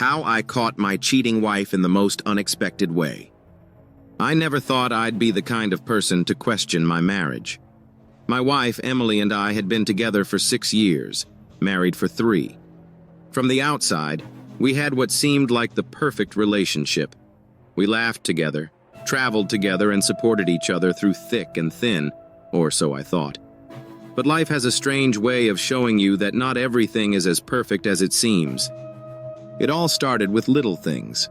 How I caught my cheating wife in the most unexpected way. I never thought I'd be the kind of person to question my marriage. My wife, Emily, and I had been together for 6 years, married for 3. From the outside, we had what seemed like the perfect relationship. We laughed together, traveled together, and supported each other through thick and thin, or so I thought. But life has a strange way of showing you that not everything is as perfect as it seems. It all started with little things.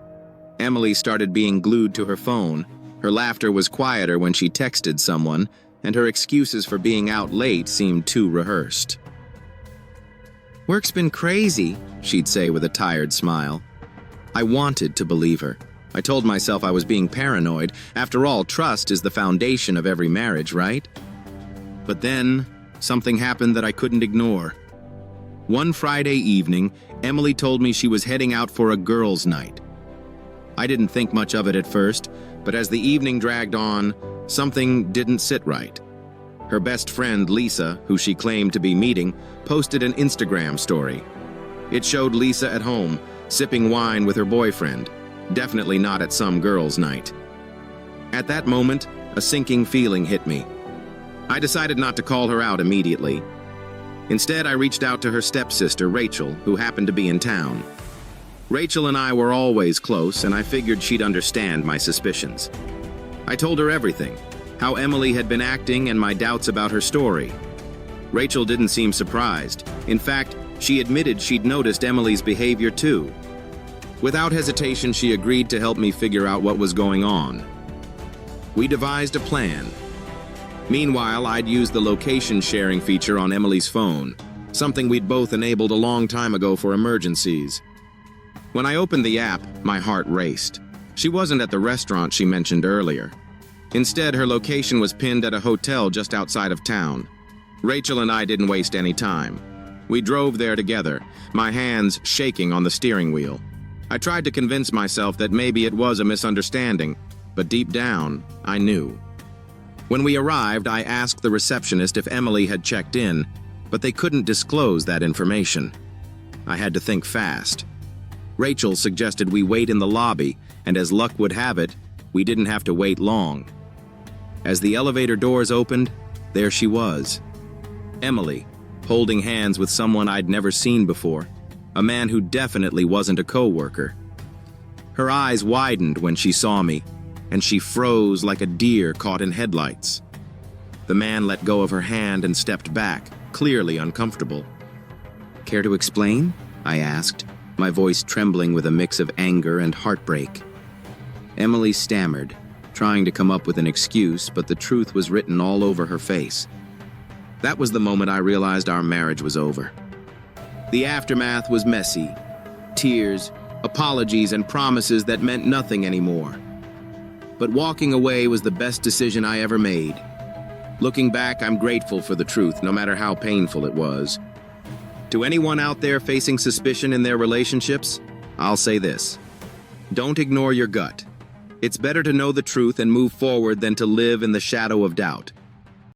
Emily started being glued to her phone. Her laughter was quieter when she texted someone, and her excuses for being out late seemed too rehearsed. "Work's been crazy," she'd say with a tired smile. I wanted to believe her. I told myself I was being paranoid. After all, trust is the foundation of every marriage, right? But then, something happened that I couldn't ignore. One Friday evening, Emily told me she was heading out for a girls' night. I didn't think much of it at first, but as the evening dragged on, something didn't sit right. Her best friend, Lisa, who she claimed to be meeting, posted an Instagram story. It showed Lisa at home, sipping wine with her boyfriend, definitely not at some girls' night. At that moment, a sinking feeling hit me. I decided not to call her out immediately. Instead, I reached out to her stepsister, Rachel, who happened to be in town. Rachel and I were always close, and I figured she'd understand my suspicions. I told her everything, how Emily had been acting and my doubts about her story. Rachel didn't seem surprised. In fact, she admitted she'd noticed Emily's behavior too. Without hesitation, she agreed to help me figure out what was going on. We devised a plan. Meanwhile, I'd used the location sharing feature on Emily's phone, something we'd both enabled a long time ago for emergencies. When I opened the app, my heart raced. She wasn't at the restaurant she mentioned earlier. Instead, her location was pinned at a hotel just outside of town. Rachel and I didn't waste any time. We drove there together, my hands shaking on the steering wheel. I tried to convince myself that maybe it was a misunderstanding, but deep down, I knew. When we arrived, I asked the receptionist if Emily had checked in, but they couldn't disclose that information. I had to think fast. Rachel suggested we wait in the lobby, and as luck would have it, we didn't have to wait long. As the elevator doors opened, there she was. Emily, holding hands with someone I'd never seen before, a man who definitely wasn't a co-worker. Her eyes widened when she saw me, and she froze like a deer caught in headlights. The man let go of her hand and stepped back, clearly uncomfortable. "Care to explain?" I asked, my voice trembling with a mix of anger and heartbreak. Emily stammered, trying to come up with an excuse, but the truth was written all over her face. That was the moment I realized our marriage was over. The aftermath was messy. Tears, apologies, and promises that meant nothing anymore. But walking away was the best decision I ever made. Looking back, I'm grateful for the truth, no matter how painful it was. To anyone out there facing suspicion in their relationships, I'll say this: don't ignore your gut. It's better to know the truth and move forward than to live in the shadow of doubt.